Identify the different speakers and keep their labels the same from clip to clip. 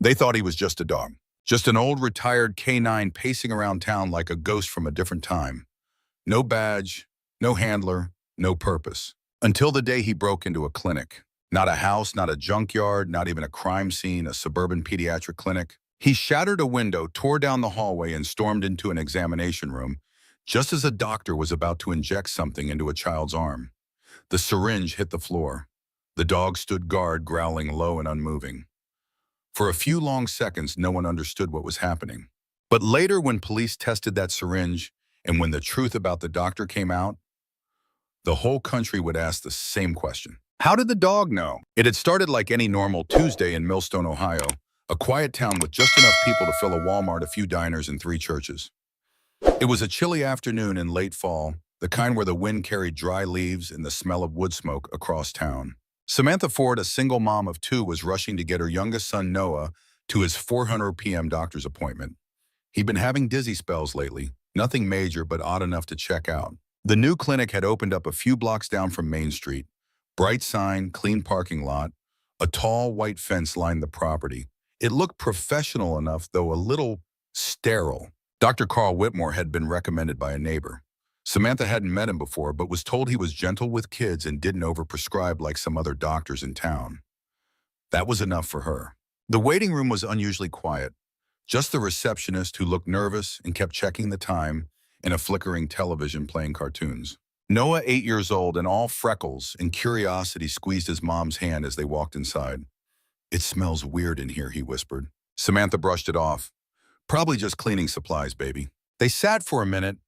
Speaker 1: They thought he was just a dog. Just an old retired canine pacing around town like a ghost from a different time. No badge, no handler, no purpose. Until the day he broke into a clinic. Not a house, not a junkyard, not even a crime scene, a suburban pediatric clinic. He shattered a window, tore down the hallway, and stormed into an examination room, just as a doctor was about to inject something into a child's arm. The syringe hit the floor. The dog stood guard, growling low and unmoving. For a few long seconds, no one understood what was happening. But later, when police tested that syringe, and when the truth about the doctor came out, the whole country would ask the same question. How did the dog know? It had started like any normal Tuesday in Millstone, Ohio, a quiet town with just enough people to fill a Walmart, a few diners, and 3 churches. It was a chilly afternoon in late fall, the kind where the wind carried dry leaves and the smell of wood smoke across town. Samantha Ford, a single mom of 2, was rushing to get her youngest son, Noah, to his 4:00 p.m. doctor's appointment. He'd been having dizzy spells lately, nothing major but odd enough to check out. The new clinic had opened up a few blocks down from Main Street. Bright sign, clean parking lot, a tall white fence lined the property. It looked professional enough, though a little sterile. Dr. Carl Whitmore had been recommended by a neighbor. Samantha hadn't met him before, but was told he was gentle with kids and didn't overprescribe like some other doctors in town. That was enough for her. The waiting room was unusually quiet. Just the receptionist, who looked nervous and kept checking the time, and a flickering television playing cartoons. Noah, 8 years old and all freckles and curiosity, squeezed his mom's hand as they walked inside. "It smells weird in here," he whispered. Samantha brushed it off. "Probably just cleaning supplies, baby." They sat for a minute.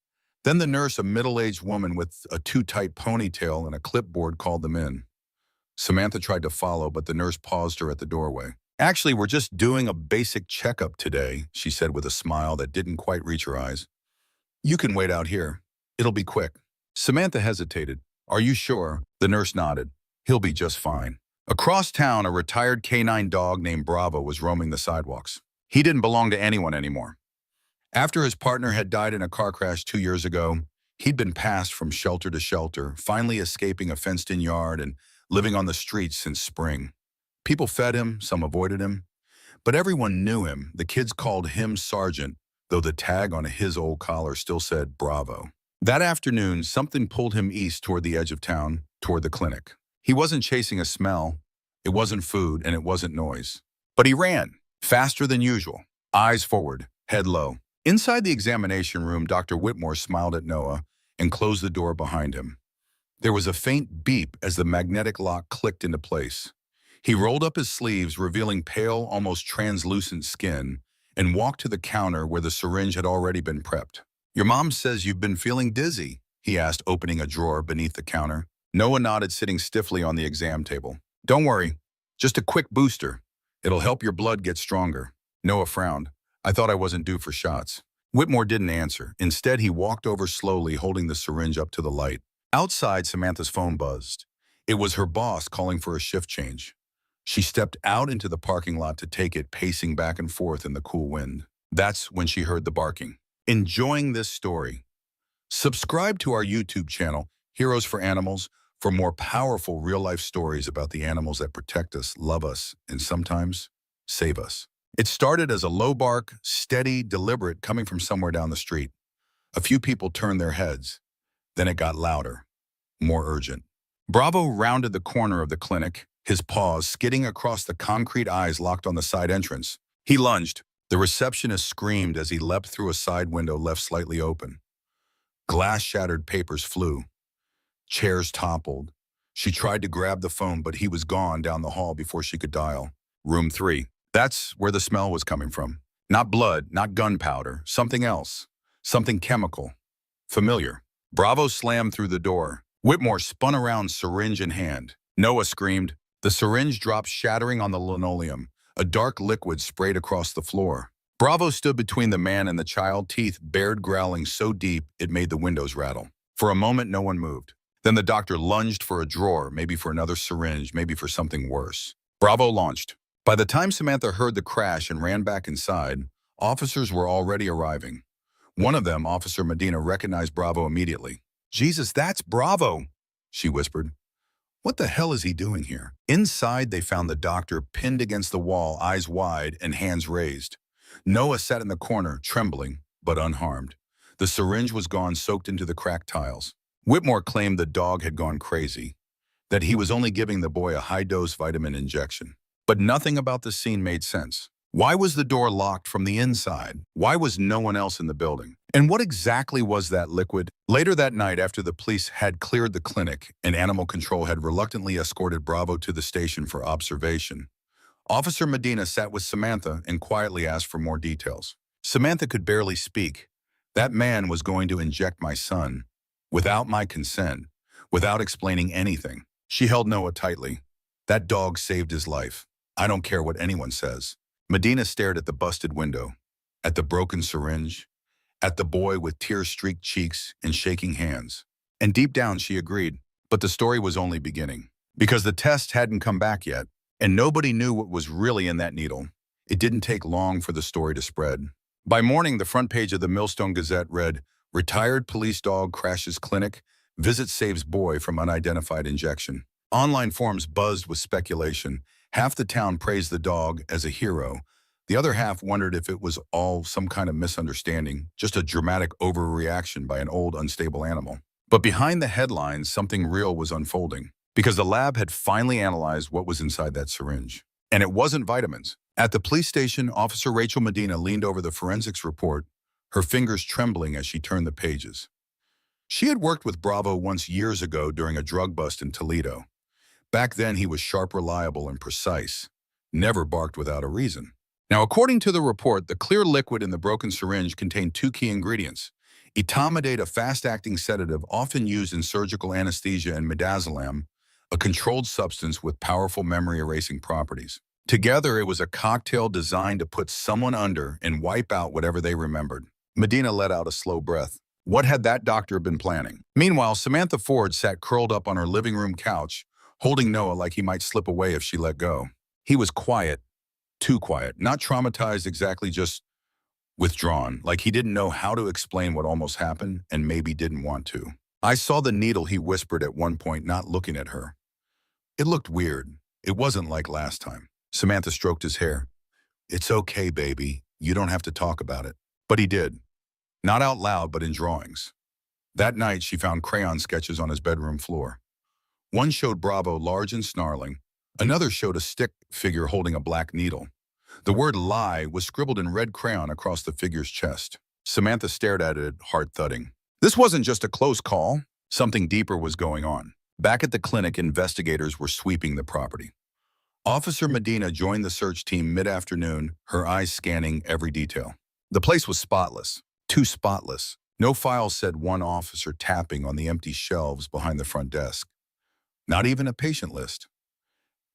Speaker 1: Then the nurse, a middle-aged woman with a too-tight ponytail and a clipboard, called them in. Samantha tried to follow, but the nurse paused her at the doorway. "Actually, we're just doing a basic checkup today," she said with a smile that didn't quite reach her eyes. "You can wait out here. It'll be quick." Samantha hesitated. "Are you sure?" The nurse nodded. "He'll be just fine." Across town, a retired canine dog named Bravo was roaming the sidewalks. He didn't belong to anyone anymore. After his partner had died in a car crash 2 years ago, he'd been passed from shelter to shelter, finally escaping a fenced-in yard and living on the streets since spring. People fed him, some avoided him, but everyone knew him. The kids called him Sergeant, though the tag on his old collar still said Bravo. That afternoon, something pulled him east toward the edge of town, toward the clinic. He wasn't chasing a smell, it wasn't food, and it wasn't noise. But he ran, faster than usual, eyes forward, head low. Inside the examination room, Dr. Whitmore smiled at Noah and closed the door behind him. There was a faint beep as the magnetic lock clicked into place. He rolled up his sleeves, revealing pale, almost translucent skin, and walked to the counter where the syringe had already been prepped. "Your mom says you've been feeling dizzy," he asked, opening a drawer beneath the counter. Noah nodded, sitting stiffly on the exam table. "Don't worry, just a quick booster. It'll help your blood get stronger." Noah frowned. "I thought I wasn't due for shots." Whitmore didn't answer. Instead, he walked over slowly, holding the syringe up to the light. Outside, Samantha's phone buzzed. It was her boss calling for a shift change. She stepped out into the parking lot to take it, pacing back and forth in the cool wind. That's when she heard the barking. Enjoying this story? Subscribe to our YouTube channel, Heroes for Animals, for more powerful real-life stories about the animals that protect us, love us, and sometimes save us. It started as a low bark, steady, deliberate, coming from somewhere down the street. A few people turned their heads. Then it got louder, more urgent. Bravo rounded the corner of the clinic, his paws skidding across the concrete eyes locked on the side entrance. He lunged. The receptionist screamed as he leapt through a side window left slightly open. Glass-shattered papers flew. Chairs toppled. She tried to grab the phone, but he was gone down the hall before she could dial. Room 3. That's where the smell was coming from. Not blood, not gunpowder, something else. Something chemical. Familiar. Bravo slammed through the door. Whitmore spun around, syringe in hand. Noah screamed. The syringe dropped, shattering on the linoleum. A dark liquid sprayed across the floor. Bravo stood between the man and the child, teeth bared, growling so deep it made the windows rattle. For a moment, no one moved. Then the doctor lunged for a drawer, maybe for another syringe, maybe for something worse. Bravo launched. By the time Samantha heard the crash and ran back inside, officers were already arriving. One of them, Officer Medina, recognized Bravo immediately. "Jesus, that's Bravo," she whispered. What the hell is he doing here? Inside, they found the doctor pinned against the wall, eyes wide and hands raised. Noah sat in the corner, trembling, but unharmed. The syringe was gone, soaked into the cracked tiles. Whitmore claimed the dog had gone crazy, that he was only giving the boy a high-dose vitamin injection. But nothing about the scene made sense. Why was the door locked from the inside? Why was no one else in the building? And what exactly was that liquid? Later that night, after the police had cleared the clinic and animal control had reluctantly escorted Bravo to the station for observation, Officer Medina sat with Samantha and quietly asked for more details. Samantha could barely speak. That man was going to inject my son, without my consent, without explaining anything. She held Noah tightly. That dog saved his life. I don't care what anyone says. Medina stared at the busted window, at the broken syringe, at the boy with tear-streaked cheeks and shaking hands. And deep down, she agreed. But the story was only beginning. Because the test hadn't come back yet, and nobody knew what was really in that needle. It didn't take long for the story to spread. By morning, the front page of the Millstone Gazette read, "Retired police dog crashes clinic, visit saves boy from unidentified injection." Online forums buzzed with speculation. Half the town praised the dog as a hero. The other half wondered if it was all some kind of misunderstanding, just a dramatic overreaction by an old, unstable animal. But behind the headlines, something real was unfolding, because the lab had finally analyzed what was inside that syringe. And it wasn't vitamins. At the police station, Officer Rachel Medina leaned over the forensics report, her fingers trembling as she turned the pages. She had worked with Bravo once years ago during a drug bust in Toledo. Back then, he was sharp, reliable, and precise. Never barked without a reason. Now, according to the report, the clear liquid in the broken syringe contained two key ingredients: etomidate, a fast-acting sedative often used in surgical anesthesia, and midazolam, a controlled substance with powerful memory-erasing properties. Together, it was a cocktail designed to put someone under and wipe out whatever they remembered. Medina let out a slow breath. What had that doctor been planning? Meanwhile, Samantha Ford sat curled up on her living room couch, holding Noah like he might slip away if she let go. He was quiet, too quiet, not traumatized exactly, just withdrawn, like he didn't know how to explain what almost happened and maybe didn't want to. "I saw the needle," he whispered at one point, not looking at her. "It looked weird. It wasn't like last time." Samantha stroked his hair. "It's okay, baby. You don't have to talk about it." But he did. Not out loud, but in drawings. That night, she found crayon sketches on his bedroom floor. One showed Bravo large and snarling. Another showed a stick figure holding a black needle. The word "lie" was scribbled in red crayon across the figure's chest. Samantha stared at it, heart thudding. This wasn't just a close call. Something deeper was going on. Back at the clinic, investigators were sweeping the property. Officer Medina joined the search team mid-afternoon, her eyes scanning every detail. The place was spotless. Too spotless. No files, said one officer, tapping on the empty shelves behind the front desk. Not even a patient list.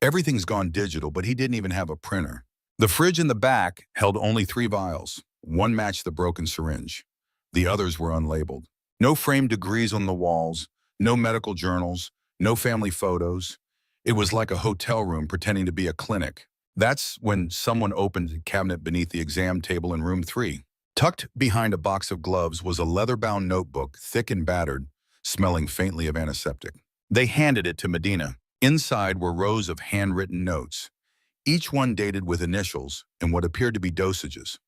Speaker 1: Everything's gone digital, but he didn't even have a printer. The fridge in the back held only 3 vials. One matched the broken syringe. The others were unlabeled. No framed degrees on the walls, no medical journals, no family photos. It was like a hotel room pretending to be a clinic. That's when someone opened a cabinet beneath the exam table in room 3. Tucked behind a box of gloves was a leather-bound notebook, thick and battered, smelling faintly of antiseptic. They handed it to Medina. Inside were rows of handwritten notes, each one dated with initials and what appeared to be dosages.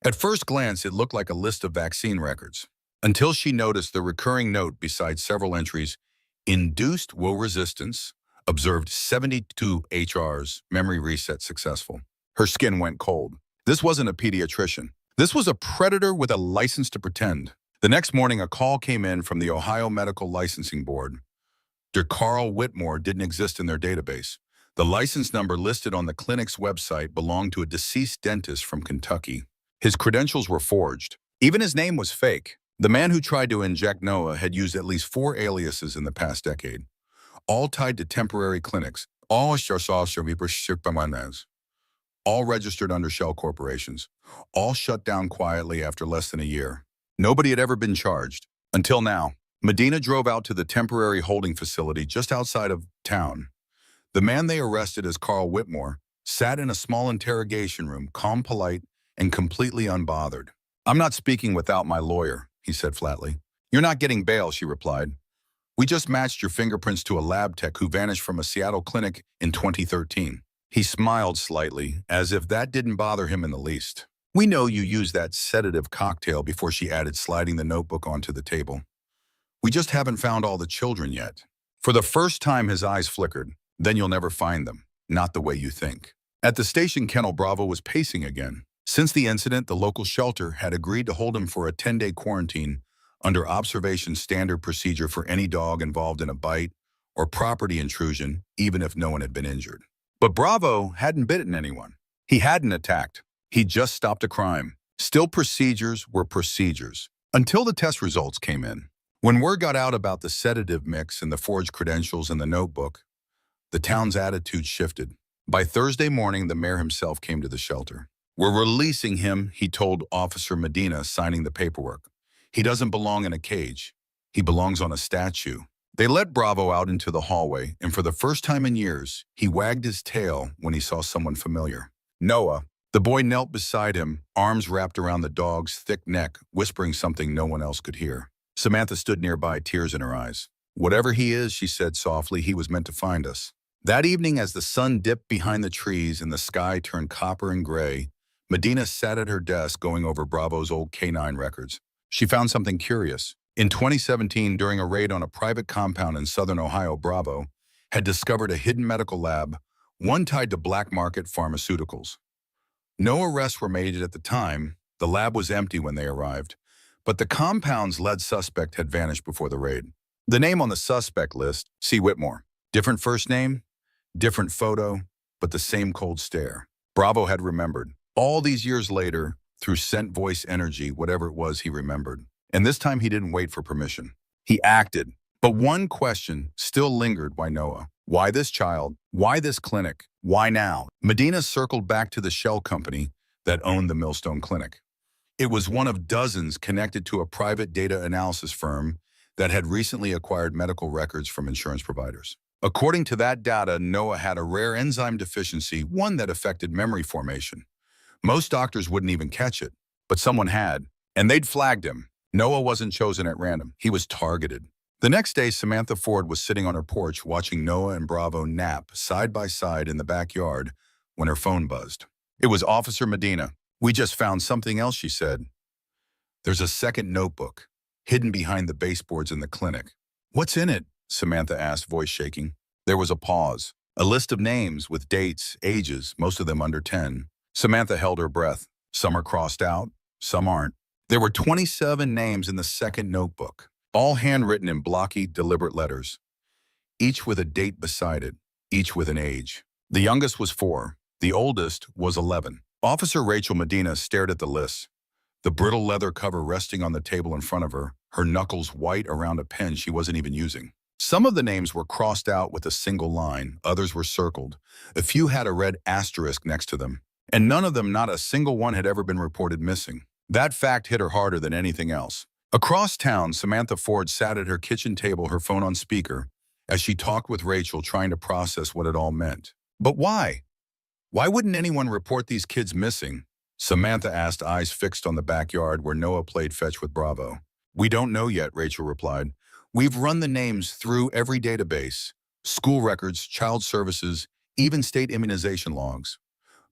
Speaker 1: At first glance, it looked like a list of vaccine records, until she noticed the recurring note beside several entries: induced woe resistance, observed 72 HRs, memory reset successful. Her skin went cold. This wasn't a pediatrician. This was a predator with a license to pretend. The next morning, a call came in from the Ohio Medical Licensing Board. Dr. Carl Whitmore didn't exist in their database. The license number listed on the clinic's website belonged to a deceased dentist from Kentucky. His credentials were forged. Even his name was fake. The man who tried to inject Noah had used at least 4 aliases in the past decade, all tied to temporary clinics, all registered under shell corporations, all shut down quietly after less than a year. Nobody had ever been charged. Until now. Medina drove out to the temporary holding facility just outside of town. The man they arrested as Carl Whitmore sat in a small interrogation room, calm, polite, and completely unbothered. "I'm not speaking without my lawyer," he said flatly. "You're not getting bail," she replied. We just matched your fingerprints to a lab tech who vanished from a Seattle clinic in 2013. He smiled slightly, as if that didn't bother him in the least. We know you used that sedative cocktail before she added, sliding the notebook onto the table. We just haven't found all the children yet. For the first time, his eyes flickered. Then you'll never find them. Not the way you think. At the station kennel, Bravo was pacing again. Since the incident, the local shelter had agreed to hold him for a 10-day quarantine under observation standard procedure for any dog involved in a bite or property intrusion, even if no one had been injured. But Bravo hadn't bitten anyone. He hadn't attacked. He just stopped a crime. Still, procedures were procedures. Until the test results came in. When word got out about the sedative mix and the forged credentials in the notebook, the town's attitude shifted. By Thursday morning, the mayor himself came to the shelter. "We're releasing him," he told Officer Medina, signing the paperwork. "He doesn't belong in a cage. He belongs on a statue." They let Bravo out into the hallway, and for the first time in years, he wagged his tail when he saw someone familiar. Noah. The boy knelt beside him, arms wrapped around the dog's thick neck, whispering something no one else could hear. Samantha stood nearby, tears in her eyes. "Whatever he is," she said softly, "he was meant to find us." That evening, as the sun dipped behind the trees and the sky turned copper and gray, Medina sat at her desk going over Bravo's old canine records. She found something curious. In 2017, during a raid on a private compound in southern Ohio, Bravo had discovered a hidden medical lab, one tied to black market pharmaceuticals. No arrests were made at the time. The lab was empty when they arrived, but the compound's lead suspect had vanished before the raid. The name on the suspect list, C. Whitmore. Different first name, different photo, but the same cold stare. Bravo had remembered. All these years later, through scent, voice, energy, whatever it was, he remembered. And this time he didn't wait for permission. He acted. But one question still lingered. Why Noah? Why this child? Why this clinic? Why now? Medina circled back to the shell company that owned the Millstone Clinic. It was one of dozens connected to a private data analysis firm that had recently acquired medical records from insurance providers. According to that data, Noah had a rare enzyme deficiency, one that affected memory formation. Most doctors wouldn't even catch it, but someone had, and they'd flagged him. Noah wasn't chosen at random. He was targeted. The next day, Samantha Ford was sitting on her porch watching Noah and Bravo nap side by side in the backyard when her phone buzzed. It was Officer Medina. "We just found something else," she said. "There's a second notebook, hidden behind the baseboards in the clinic." "What's in it?" Samantha asked, voice shaking. There was a pause. A list of names with dates, ages, most of them under 10. Samantha held her breath. Some are crossed out, some aren't. There were 27 names in the second notebook, all handwritten in blocky, deliberate letters, each with a date beside it, each with an age. The youngest was 4. The oldest was 11. Officer Rachel Medina stared at the list, the brittle leather cover resting on the table in front of her, her knuckles white around a pen she wasn't even using. Some of the names were crossed out with a single line, others were circled. A few had a red asterisk next to them, and none of them, not a single one, had ever been reported missing. That fact hit her harder than anything else. Across town, Samantha Ford sat at her kitchen table, her phone on speaker, as she talked with Rachel, trying to process what it all meant. But why? Why wouldn't anyone report these kids missing? Samantha asked, eyes fixed on the backyard where Noah played fetch with Bravo. "We don't know yet," Rachel replied. "We've run the names through every database, school records, child services, even state immunization logs.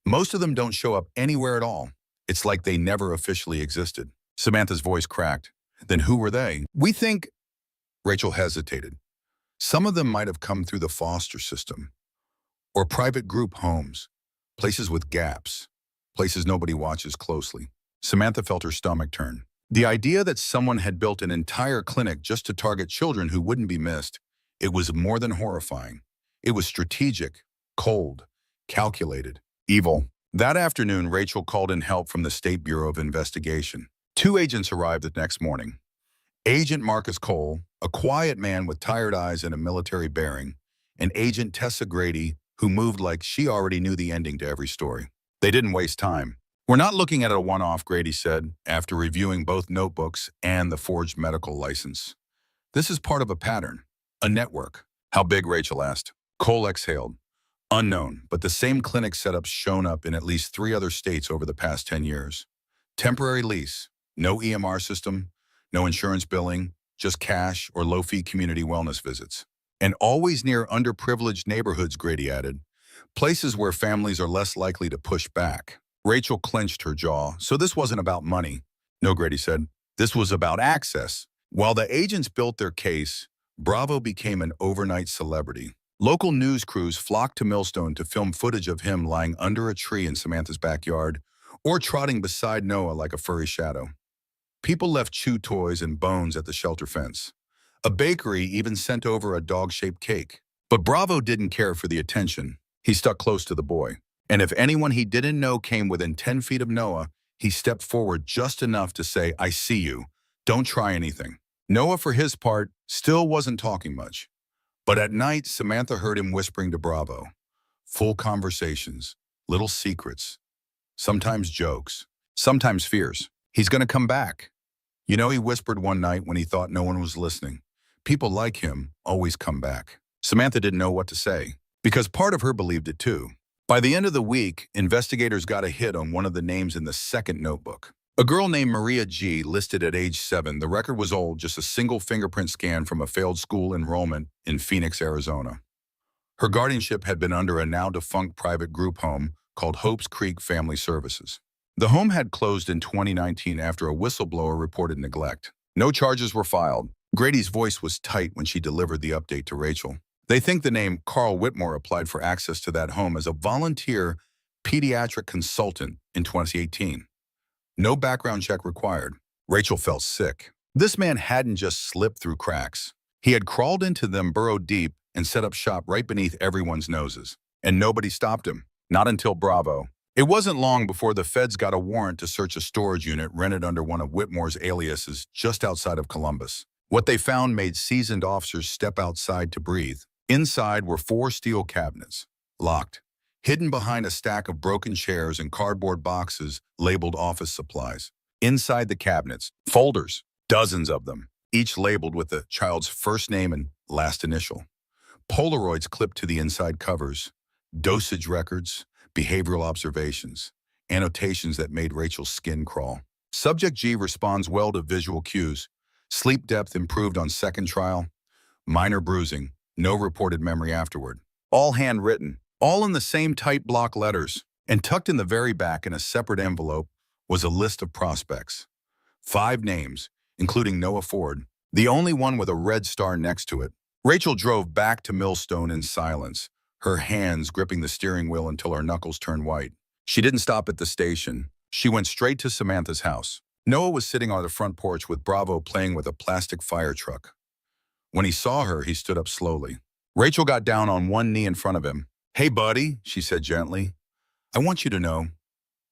Speaker 1: Most of them don't show up anywhere at all. It's like they never officially existed." Samantha's voice cracked. "Then who were they?" "We think—" Rachel hesitated. "Some of them might have come through the foster system, or private group homes, places with gaps, places nobody watches closely." Samantha felt her stomach turn. The idea that someone had built an entire clinic just to target children who wouldn't be missed, it was more than horrifying. It was strategic, cold, calculated, evil. That afternoon, Rachel called in help from the State Bureau of Investigation. 2 agents arrived the next morning. Agent Marcus Cole, a quiet man with tired eyes and a military bearing, and Agent Tessa Grady, who moved like she already knew the ending to every story. They didn't waste time. "We're not looking at a one-off," Grady said, after reviewing both notebooks and the forged medical license. "This is part of a pattern, a network." "How big?" Rachel asked. Cole exhaled. "Unknown, but the same clinic setup's shown up in at least 3 other states over the past 10 years. Temporary lease, no EMR system, no insurance billing, just cash or low-fee community wellness visits. And always near underprivileged neighborhoods, Grady added, places where families are less likely to push back. Rachel clenched her jaw. So this wasn't about money. No, Grady said. This was about access. While the agents built their case, Bravo became an overnight celebrity. Local news crews flocked to Millstone to film footage of him lying under a tree in Samantha's backyard or trotting beside Noah like a furry shadow. People left chew toys and bones at the shelter fence. A bakery even sent over a dog-shaped cake. But Bravo didn't care for the attention. He stuck close to the boy. And if anyone he didn't know came within 10 feet of Noah, he stepped forward just enough to say, "I see you. Don't try anything." Noah, for his part, still wasn't talking much. But at night, Samantha heard him whispering to Bravo. Full conversations, little secrets, sometimes jokes, sometimes fears. He's going to come back. You know, he whispered one night when he thought no one was listening. People like him always come back. Samantha didn't know what to say, because part of her believed it too. By the end of the week, investigators got a hit on one of the names in the second notebook. A girl named Maria G, listed at age 7. The record was old, just a single fingerprint scan from a failed school enrollment in Phoenix, Arizona. Her guardianship had been under a now-defunct private group home called Hope's Creek Family Services. The home had closed in 2019 after a whistleblower reported neglect. No charges were filed. Grady's voice was tight when she delivered the update to Rachel. They think the name Carl Whitmore applied for access to that home as a volunteer pediatric consultant in 2018. No background check required. Rachel felt sick. This man hadn't just slipped through cracks. He had crawled into them, burrowed deep, and set up shop right beneath everyone's noses. And nobody stopped him. Not until Bravo. It wasn't long before the feds got a warrant to search a storage unit rented under one of Whitmore's aliases just outside of Columbus. What they found made seasoned officers step outside to breathe. Inside were 4 steel cabinets, locked, hidden behind a stack of broken chairs and cardboard boxes labeled office supplies. Inside the cabinets, folders, dozens of them, each labeled with the child's first name and last initial. Polaroids clipped to the inside covers, dosage records, behavioral observations, annotations that made Rachel's skin crawl. Subject G responds well to visual cues. Sleep depth improved on second trial. Minor bruising, no reported memory afterward. All handwritten, all in the same tight block letters. And tucked in the very back in a separate envelope was a list of prospects. 5 names, including Noah Ford, the only one with a red star next to it. Rachel drove back to Millstone in silence, her hands gripping the steering wheel until her knuckles turned white. She didn't stop at the station. She went straight to Samantha's house. Noah was sitting on the front porch with Bravo playing with a plastic fire truck. When he saw her, he stood up slowly. Rachel got down on one knee in front of him. "Hey, buddy," she said gently. "I want you to know,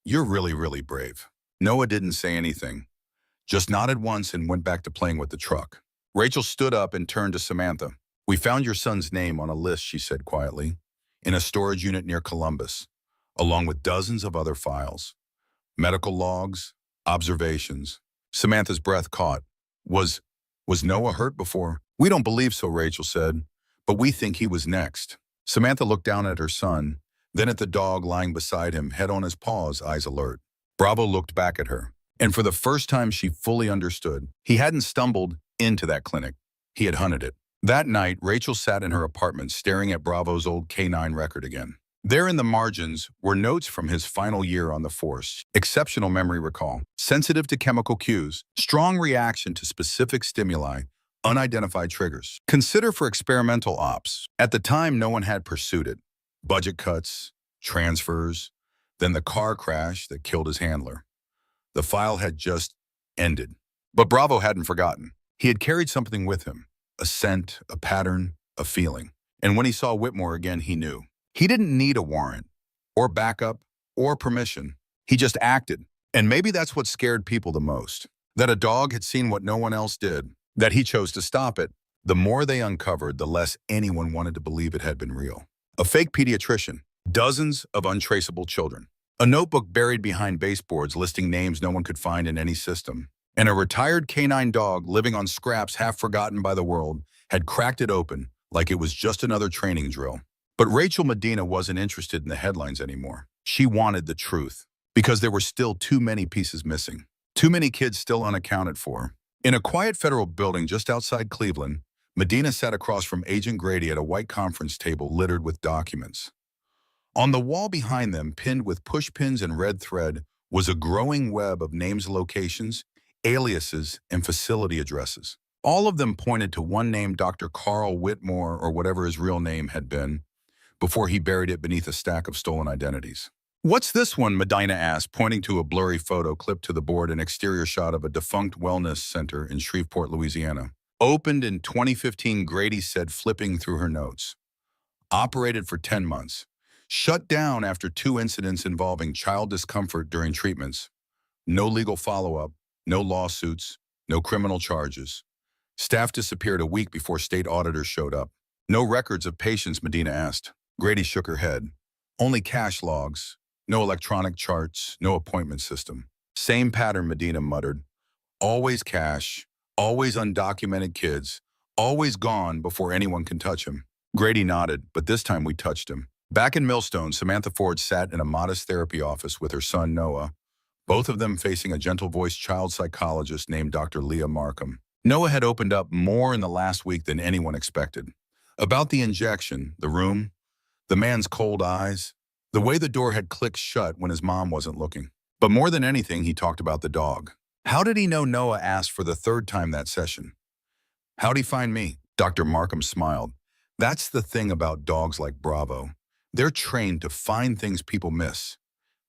Speaker 1: you're really, really brave." Noah didn't say anything, just nodded once and went back to playing with the truck. Rachel stood up and turned to Samantha. "We found your son's name on a list," she said quietly, "in a storage unit near Columbus, along with dozens of other files. Medical logs, observations." Samantha's breath caught. Was Noah hurt before? "We don't believe so," Rachel said, "but we think he was next." Samantha looked down at her son, then at the dog lying beside him, head on his paws, eyes alert. Bravo looked back at her, and for the first time she fully understood. He hadn't stumbled into that clinic. He had hunted it. That night, Rachel sat in her apartment staring at Bravo's old K9 record again. There in the margins were notes from his final year on the force. Exceptional memory recall, sensitive to chemical cues, strong reaction to specific stimuli, unidentified triggers. Consider for experimental ops. At the time, no one had pursued it. Budget cuts, transfers, then the car crash that killed his handler. The file had just ended. But Bravo hadn't forgotten. He had carried something with him, a scent, a pattern, a feeling. And when he saw Whitmore again, he knew. He didn't need a warrant, or backup, or permission. He just acted. And maybe that's what scared people the most. That a dog had seen what no one else did. That he chose to stop it. The more they uncovered, the less anyone wanted to believe it had been real. A fake pediatrician. Dozens of untraceable children. A notebook buried behind baseboards listing names no one could find in any system. And a retired canine dog living on scraps half forgotten by the world had cracked it open like it was just another training drill. But Rachel Medina wasn't interested in the headlines anymore. She wanted the truth, because there were still too many pieces missing. Too many kids still unaccounted for. In a quiet federal building just outside Cleveland, Medina sat across from Agent Grady at a white conference table littered with documents. On the wall behind them, pinned with pushpins and red thread, was a growing web of names and locations, aliases, and facility addresses. All of them pointed to one name, Dr. Carl Whitmore, or whatever his real name had been, before he buried it beneath a stack of stolen identities. "What's this one?" Medina asked, pointing to a blurry photo clipped to the board, an exterior shot of a defunct wellness center in Shreveport, Louisiana. "Opened in 2015, Grady said, flipping through her notes. Operated for 10 months. Shut down after 2 incidents involving child discomfort during treatments. No legal follow-up, no lawsuits, no criminal charges. Staff disappeared a week before state auditors showed up. No records of patients," Medina asked. Grady shook her head. "Only cash logs. No electronic charts, no appointment system." "Same pattern," Medina muttered. "Always cash, always undocumented kids, always gone before anyone can touch him." Grady nodded, "But this time we touched him." Back in Millstone, Samantha Ford sat in a modest therapy office with her son Noah, both of them facing a gentle-voiced child psychologist named Dr. Leah Markham. Noah had opened up more in the last week than anyone expected. About the injection, the room, the man's cold eyes, the way the door had clicked shut when his mom wasn't looking. But more than anything, he talked about the dog. "How did he know?" Noah asked for the 3rd time that session. "How'd he find me?" Dr. Markham smiled. "That's the thing about dogs like Bravo. They're trained to find things people miss.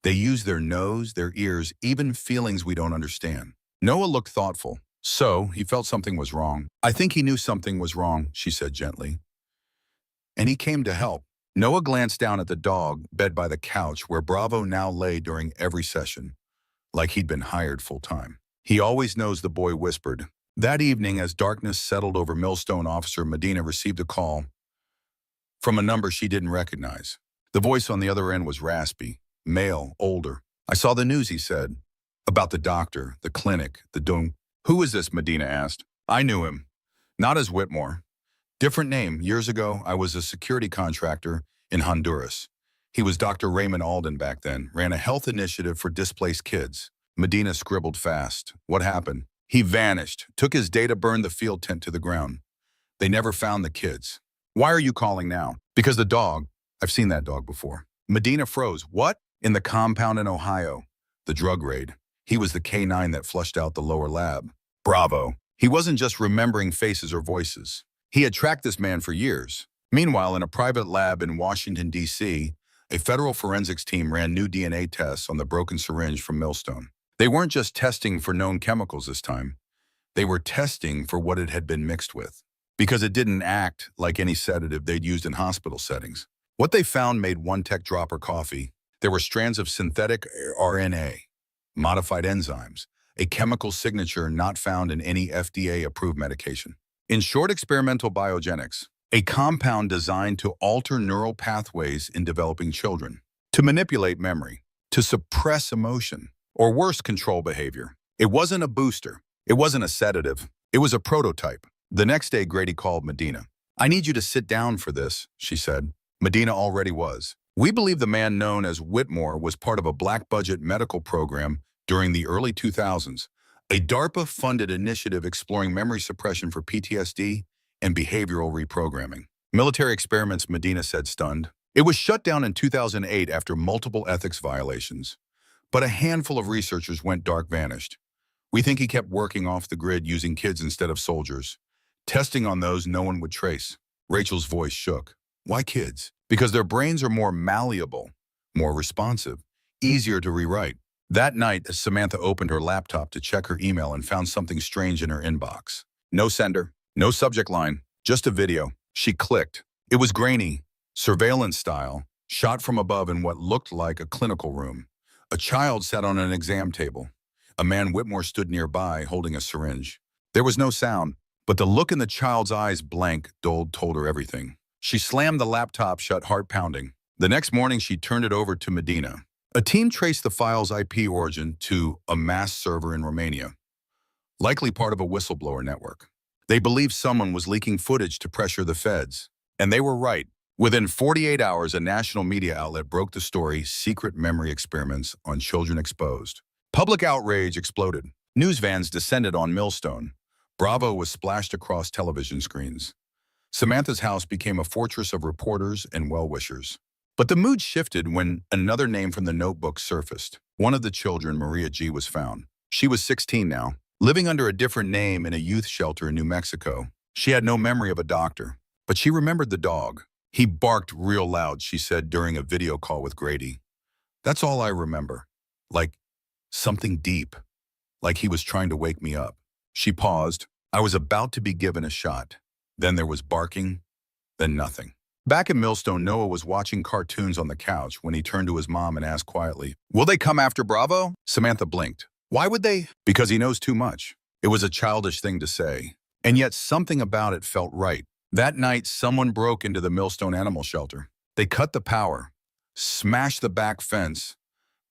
Speaker 1: They use their nose, their ears, even feelings we don't understand." Noah looked thoughtful. "So, he felt something was wrong." "I think he knew something was wrong," she said gently. "And he came to help." Noah glanced down at the dog, bed by the couch where Bravo now lay during every session, like he'd been hired full-time. "He always knows," the boy whispered. That evening, as darkness settled over Millstone, Officer Medina received a call from a number she didn't recognize. The voice on the other end was raspy, male, older. "I saw the news," he said. "About the doctor, the clinic, the dome." "Who is this?" Medina asked. "I knew him. Not as Whitmore. Different name. Years ago, I was a security contractor in Honduras. He was Dr. Raymond Alden back then, ran a health initiative for displaced kids." Medina scribbled fast. "What happened?" "He vanished, took his data, burned the field tent to the ground. They never found the kids." "Why are you calling now?" "Because the dog. I've seen that dog before." Medina froze. "What?" "In the compound in Ohio. The drug raid. He was the K9 that flushed out the lower lab." "Bravo." He wasn't just remembering faces or voices. He had tracked this man for years. Meanwhile, in a private lab in Washington, D.C., a federal forensics team ran new DNA tests on the broken syringe from Millstone. They weren't just testing for known chemicals this time. They were testing for what it had been mixed with, because it didn't act like any sedative they'd used in hospital settings. What they found made one tech drop her coffee. There were strands of synthetic RNA, modified enzymes, a chemical signature not found in any FDA-approved medication. In short, experimental biogenics, a compound designed to alter neural pathways in developing children, to manipulate memory, to suppress emotion, or worse, control behavior. It wasn't a booster. It wasn't a sedative. It was a prototype. The next day, Grady called Medina. "I need you to sit down for this," she said. Medina already was. "We believe the man known as Whitmore was part of a black-budget medical program during the early 2000s, a DARPA-funded initiative exploring memory suppression for PTSD and behavioral reprogramming." "Military experiments," Medina said, stunned. "It was shut down in 2008 after multiple ethics violations. But a handful of researchers went dark, vanished. We think he kept working off the grid using kids instead of soldiers, testing on those no one would trace." Rachel's voice shook. "Why kids?" "Because their brains are more malleable, more responsive, easier to rewrite." That night, as Samantha opened her laptop to check her email and found something strange in her inbox. No sender, no subject line, just a video. She clicked. It was grainy, surveillance style, shot from above in what looked like a clinical room. A child sat on an exam table. A man, Whitmore, stood nearby, holding a syringe. There was no sound, but the look in the child's eyes, blank, dulled, told her everything. She slammed the laptop shut, heart pounding. The next morning, she turned it over to Medina. A team traced the file's IP origin to a mass server in Romania, likely part of a whistleblower network. They believed someone was leaking footage to pressure the feds. And they were right. Within 48 hours, a national media outlet broke the story, "Secret Memory Experiments on Children Exposed." Public outrage exploded. News vans descended on Millstone. Bravo was splashed across television screens. Samantha's house became a fortress of reporters and well-wishers. But the mood shifted when another name from the notebook surfaced. One of the children, Maria G., was found. She was 16 now, living under a different name in a youth shelter in New Mexico. She had no memory of a doctor, but she remembered the dog. He barked real loud, she said during a video call with Grady. That's all I remember. Like something deep, like he was trying to wake me up. She paused. I was about to be given a shot. Then there was barking, then nothing. Back in Millstone, Noah was watching cartoons on the couch when he turned to his mom and asked quietly, "Will they come after Bravo?" Samantha blinked. Why would they? Because he knows too much. It was a childish thing to say, and yet something about it felt right. That night, someone broke into the Millstone Animal Shelter. They cut the power, smashed the back fence,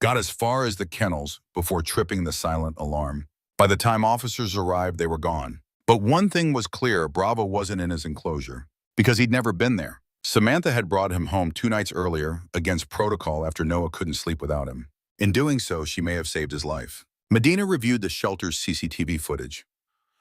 Speaker 1: got as far as the kennels before tripping the silent alarm. By the time officers arrived, they were gone. But one thing was clear, Bravo wasn't in his enclosure, because he'd never been there. Samantha had brought him home 2 nights earlier against protocol after Noah couldn't sleep without him. In doing so, she may have saved his life. Medina reviewed the shelter's CCTV footage.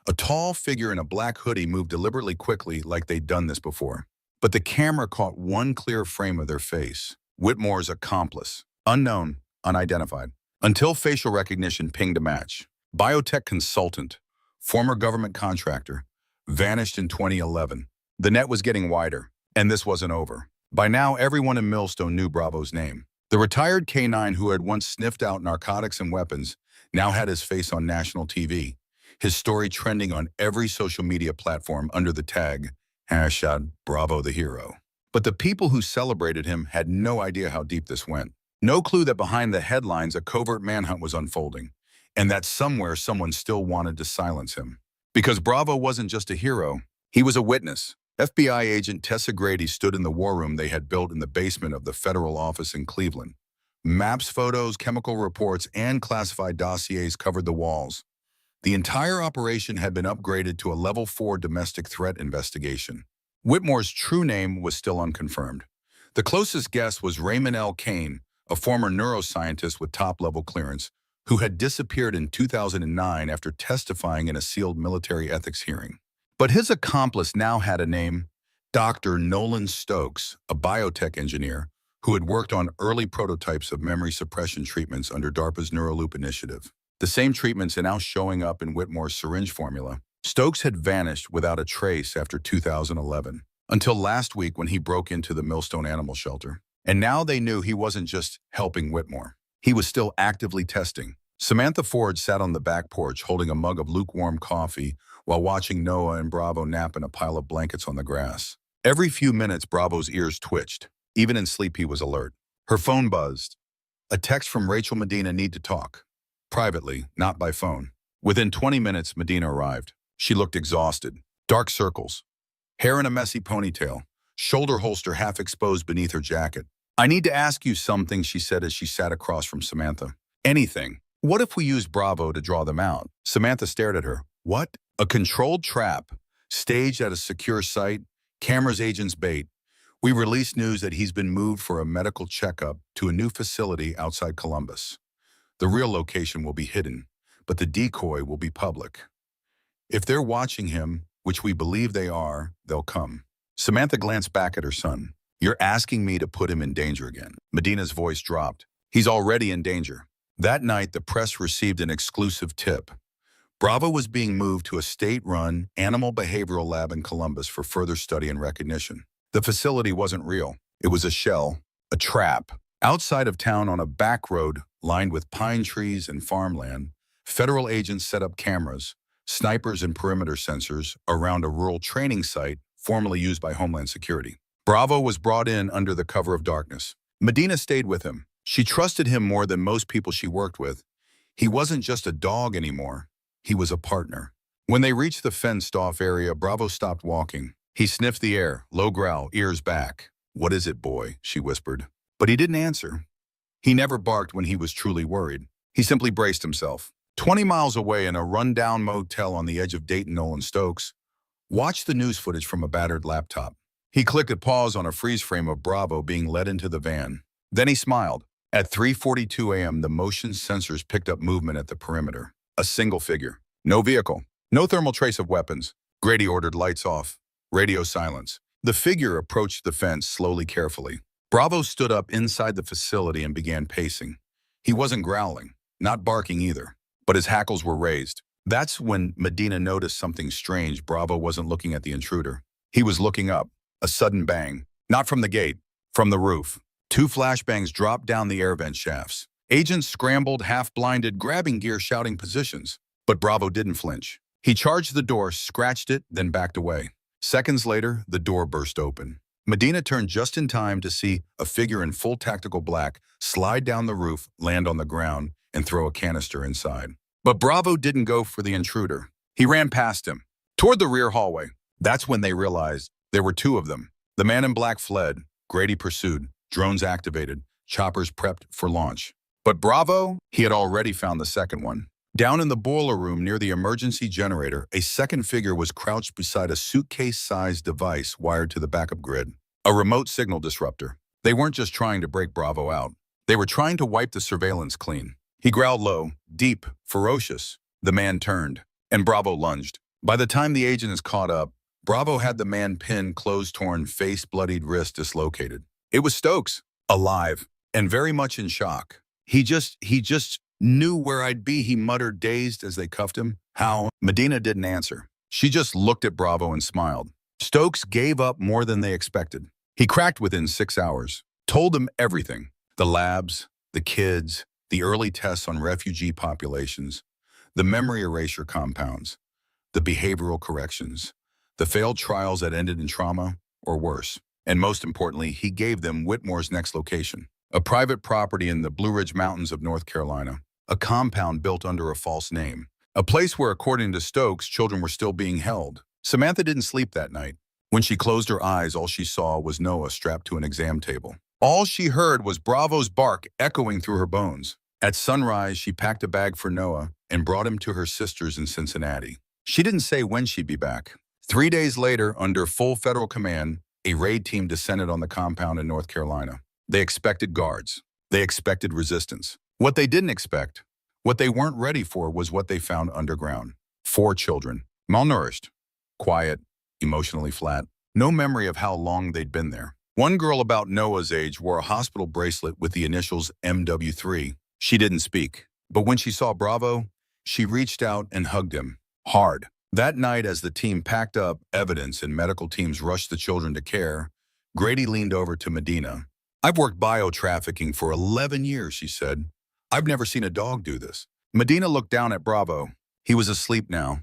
Speaker 1: A tall figure in a black hoodie moved deliberately quickly like they'd done this before. But the camera caught one clear frame of their face. Whitmore's accomplice. Unknown, unidentified. Until facial recognition pinged a match. Biotech consultant, former government contractor, vanished in 2011. The net was getting wider, and this wasn't over. By now, everyone in Millstone knew Bravo's name. The retired K-9 who had once sniffed out narcotics and weapons now had his face on national TV. His story trending on every social media platform under the tag, #Bravo the Hero. But the people who celebrated him had no idea how deep this went. No clue that behind the headlines a covert manhunt was unfolding, and that somewhere someone still wanted to silence him. Because Bravo wasn't just a hero, he was a witness. FBI agent Tessa Grady stood in the war room they had built in the basement of the federal office in Cleveland. Maps, photos, chemical reports, and classified dossiers covered the walls. The entire operation had been upgraded to a Level 4 domestic threat investigation. Whitmore's true name was still unconfirmed. The closest guess was Raymond L. Kane, a former neuroscientist with top-level clearance, who had disappeared in 2009 after testifying in a sealed military ethics hearing. But his accomplice now had a name, Dr. Nolan Stokes, a biotech engineer who had worked on early prototypes of memory suppression treatments under DARPA's Neuraloop initiative. The same treatments are now showing up in Whitmore's syringe formula. Stokes had vanished without a trace after 2011, until last week when he broke into the Millstone Animal Shelter. And now they knew he wasn't just helping Whitmore. He was still actively testing. Samantha Ford sat on the back porch holding a mug of lukewarm coffee while watching Noah and Bravo nap in a pile of blankets on the grass. Every few minutes, Bravo's ears twitched. Even in sleep, he was alert. Her phone buzzed. A text from Rachel Medina, "Need to talk." Privately, not by phone. Within 20 minutes, Medina arrived. She looked exhausted. Dark circles. Hair in a messy ponytail. Shoulder holster half exposed beneath her jacket. "I need to ask you something," she said as she sat across from Samantha. "Anything. What if we used Bravo to draw them out?" Samantha stared at her. "What?" "A controlled trap, staged at a secure site, cameras agents bait. We released news that he's been moved for a medical checkup to a new facility outside Columbus. The real location will be hidden, but the decoy will be public. If they're watching him, which we believe they are, they'll come." Samantha glanced back at her son. "You're asking me to put him in danger again." Medina's voice dropped. "He's already in danger." That night, the press received an exclusive tip. Bravo was being moved to a state-run animal behavioral lab in Columbus for further study and recognition. The facility wasn't real. It was a shell, a trap. Outside of town on a back road lined with pine trees and farmland, federal agents set up cameras, snipers and perimeter sensors around a rural training site formerly used by Homeland Security. Bravo was brought in under the cover of darkness. Medina stayed with him. She trusted him more than most people she worked with. He wasn't just a dog anymore. He was a partner. When they reached the fenced-off area, Bravo stopped walking. He sniffed the air, low growl, ears back. "What is it, boy?" she whispered. But he didn't answer. He never barked when he was truly worried. He simply braced himself. 20 miles away in a run-down motel on the edge of Dayton, Nolan Stokes watched the news footage from a battered laptop. He clicked a pause on a freeze frame of Bravo being led into the van. Then he smiled. At 3:42 a.m., the motion sensors picked up movement at the perimeter. A single figure. No vehicle. No thermal trace of weapons. Grady ordered lights off. Radio silence. The figure approached the fence slowly, carefully. Bravo stood up inside the facility and began pacing. He wasn't growling, not barking either, but his hackles were raised. That's when Medina noticed something strange. Bravo wasn't looking at the intruder. He was looking up. A sudden bang. Not from the gate, from the roof. Two flashbangs dropped down the air vent shafts. Agents scrambled, half-blinded, grabbing gear, shouting positions. But Bravo didn't flinch. He charged the door, scratched it, then backed away. Seconds later, the door burst open. Medina turned just in time to see a figure in full tactical black slide down the roof, land on the ground, and throw a canister inside. But Bravo didn't go for the intruder. He ran past him, toward the rear hallway. That's when they realized there were two of them. The man in black fled. Grady pursued. Drones activated. Choppers prepped for launch. But Bravo, he had already found the second one. Down in the boiler room near the emergency generator, a second figure was crouched beside a suitcase-sized device wired to the backup grid. A remote signal disruptor. They weren't just trying to break Bravo out. They were trying to wipe the surveillance clean. He growled low, deep, ferocious. The man turned, and Bravo lunged. By the time the agents caught up, Bravo had the man pinned, clothes torn, face bloodied, wrist dislocated. It was Stokes, alive, and very much in shock. He just knew where I'd be, he muttered, dazed as they cuffed him. How? Medina didn't answer. She just looked at Bravo and smiled. Stokes gave up more than they expected. He cracked within 6 hours, told them everything. The labs, the kids, the early tests on refugee populations, the memory erasure compounds, the behavioral corrections, the failed trials that ended in trauma or worse. And most importantly, he gave them Whitmore's next location, a private property in the Blue Ridge Mountains of North Carolina, a compound built under a false name, a place where, according to Stokes, children were still being held. Samantha didn't sleep that night. When she closed her eyes, all she saw was Noah strapped to an exam table. All she heard was Bravo's bark echoing through her bones. At sunrise, she packed a bag for Noah and brought him to her sisters in Cincinnati. She didn't say when she'd be back. 3 days later, under full federal command, a raid team descended on the compound in North Carolina. They expected guards. They expected resistance. What they didn't expect, what they weren't ready for, was what they found underground. 4 children, malnourished, quiet, emotionally flat, no memory of how long they'd been there. One girl about Noah's age wore a hospital bracelet with the initials MW3. She didn't speak, but when she saw Bravo, she reached out and hugged him, hard. That night, as the team packed up evidence and medical teams rushed the children to care, Grady leaned over to Medina. I've worked bio-trafficking for 11 years, she said. I've never seen a dog do this. Medina looked down at Bravo. He was asleep now,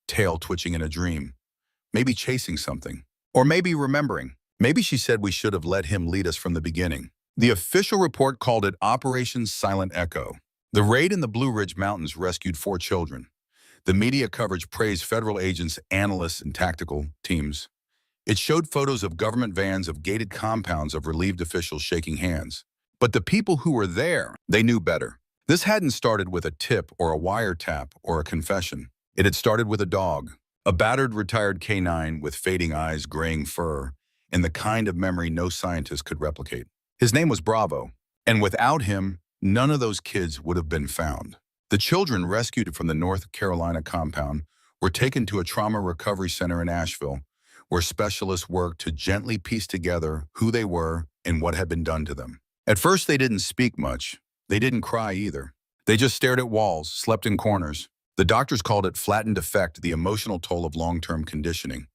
Speaker 1: tail twitching in a dream. Maybe chasing something. Or maybe remembering. Maybe she said we should have let him lead us from the beginning. The official report called it Operation Silent Echo. The raid in the Blue Ridge Mountains rescued 4 children. The media coverage praised federal agents, analysts, and tactical teams. It showed photos of government vans, of gated compounds, of relieved officials shaking hands. But the people who were there, they knew better. This hadn't started with a tip or a wiretap or a confession. It had started with a dog, a battered retired canine with fading eyes, graying fur, and the kind of memory no scientist could replicate. His name was Bravo, and without him, none of those kids would have been found. The children rescued from the North Carolina compound were taken to a trauma recovery center in Asheville, where specialists worked to gently piece together who they were and what had been done to them. At first, they didn't speak much. They didn't cry either. They just stared at walls, slept in corners. The doctors called it flattened effect, the emotional toll of long-term conditioning.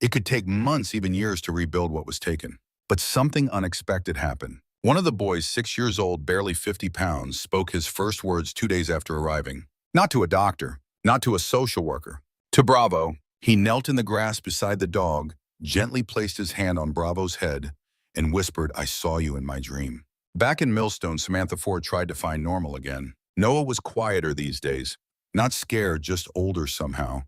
Speaker 1: It could take months, even years, to rebuild what was taken. But something unexpected happened. One of the boys, 6 years old, barely 50 pounds, spoke his first words 2 days after arriving. Not to a doctor, not to a social worker. To Bravo. He knelt in the grass beside the dog, gently placed his hand on Bravo's head, and whispered, I saw you in my dream. Back in Millstone, Samantha Ford tried to find normal again. Noah was quieter these days. Not scared, just older somehow.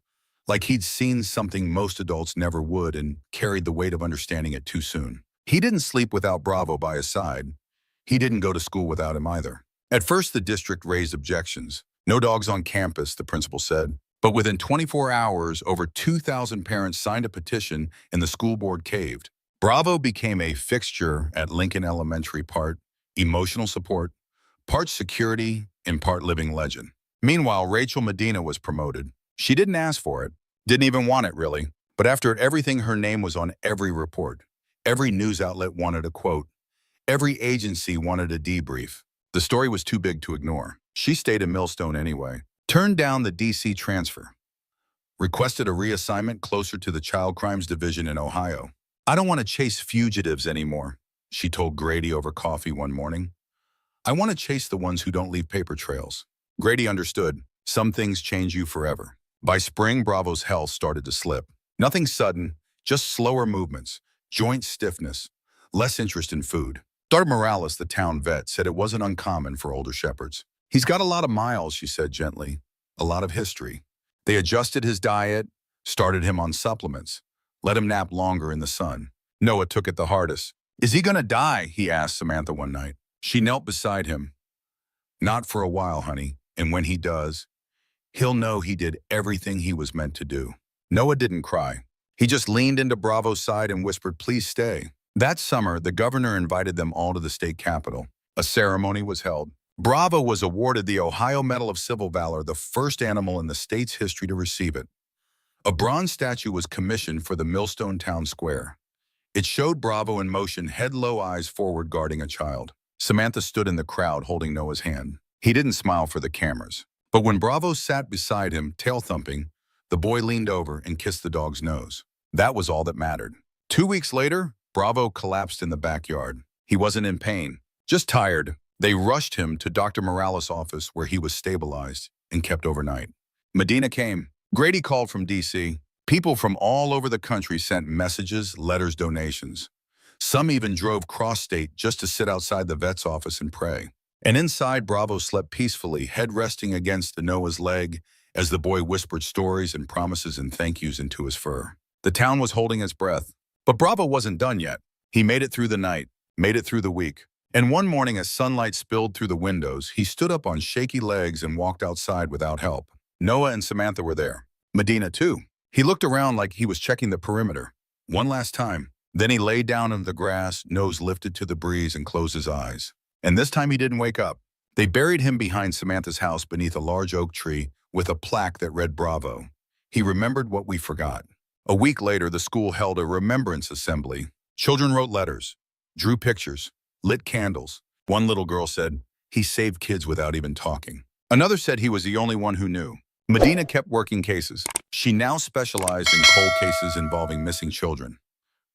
Speaker 1: Like he'd seen something most adults never would and carried the weight of understanding it too soon. He didn't sleep without Bravo by his side. He didn't go to school without him either. At first, the district raised objections. No dogs on campus, the principal said. But within 24 hours, over 2,000 parents signed a petition and the school board caved. Bravo became a fixture at Lincoln Elementary, part emotional support, part security, and part living legend. Meanwhile, Rachel Medina was promoted. She didn't ask for it, didn't even want it really. But after everything, her name was on every report. Every news outlet wanted a quote. Every agency wanted a debrief. The story was too big to ignore. She stayed in Millstone anyway. Turned down the D.C. transfer. Requested a reassignment closer to the Child Crimes Division in Ohio. "I don't want to chase fugitives anymore," she told Grady over coffee one morning. "I want to chase the ones who don't leave paper trails." Grady understood. Some things change you forever. By spring, Bravo's health started to slip. Nothing sudden, just slower movements, joint stiffness, less interest in food. Dr. Morales, the town vet, said it wasn't uncommon for older shepherds. "He's got a lot of miles," she said gently, "a lot of history." They adjusted his diet, started him on supplements, let him nap longer in the sun. Noah took it the hardest. "Is he gonna die?" he asked Samantha one night. She knelt beside him. "Not for a while, honey, and when he does, he'll know he did everything he was meant to do." Noah didn't cry. He just leaned into Bravo's side and whispered, "Please stay." That summer, the governor invited them all to the state capitol. A ceremony was held. Bravo was awarded the Ohio Medal of Civil Valor, the first animal in the state's history to receive it. A bronze statue was commissioned for the Millstone Town Square. It showed Bravo in motion, head low, eyes forward, guarding a child. Samantha stood in the crowd holding Noah's hand. He didn't smile for the cameras. But when Bravo sat beside him, tail thumping, the boy leaned over and kissed the dog's nose. That was all that mattered. 2 weeks later, Bravo collapsed in the backyard. He wasn't in pain, just tired. They rushed him to Dr. Morales' office where he was stabilized and kept overnight. Medina came. Grady called from D.C. People from all over the country sent messages, letters, donations. Some even drove cross-state just to sit outside the vet's office and pray. And inside, Bravo slept peacefully, head resting against the Noah's leg as the boy whispered stories and promises and thank yous into his fur. The town was holding its breath. But Bravo wasn't done yet. He made it through the night, made it through the week. And one morning, as sunlight spilled through the windows, he stood up on shaky legs and walked outside without help. Noah and Samantha were there. Medina, too. He looked around like he was checking the perimeter. One last time. Then he lay down in the grass, nose lifted to the breeze, and closed his eyes. And this time he didn't wake up. They buried him behind Samantha's house beneath a large oak tree with a plaque that read Bravo. He remembered what we forgot. A week later, the school held a remembrance assembly. Children wrote letters, drew pictures, lit candles. One little girl said, "He saved kids without even talking." Another said he was the only one who knew. Medina kept working cases. She now specialized in cold cases involving missing children,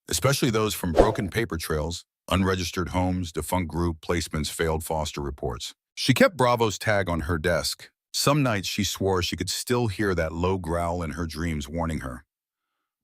Speaker 1: especially those from broken paper trails, unregistered homes, defunct group placements, failed foster reports. She kept Bravo's tag on her desk. Some nights she swore she could still hear that low growl in her dreams warning her,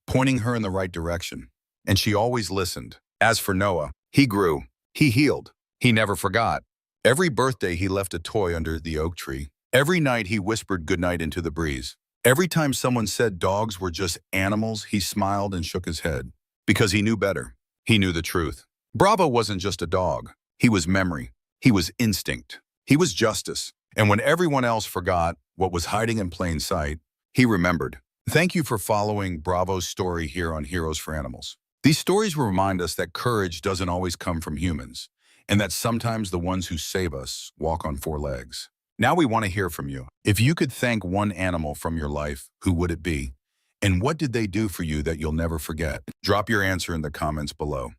Speaker 1: pointing her in the right direction. And she always listened. As for Noah, he grew. He healed. He never forgot. Every birthday he left a toy under the oak tree. Every night he whispered goodnight into the breeze. Every time someone said dogs were just animals, he smiled and shook his head. Because he knew better. He knew the truth. Bravo wasn't just a dog. He was memory. He was instinct. He was justice. And when everyone else forgot what was hiding in plain sight, he remembered. Thank you for following Bravo's story here on Heroes for Animals. These stories will remind us that courage doesn't always come from humans, and that sometimes the ones who save us walk on 4 legs. Now we want to hear from you. If you could thank one animal from your life, who would it be? And what did they do for you that you'll never forget? Drop your answer in the comments below.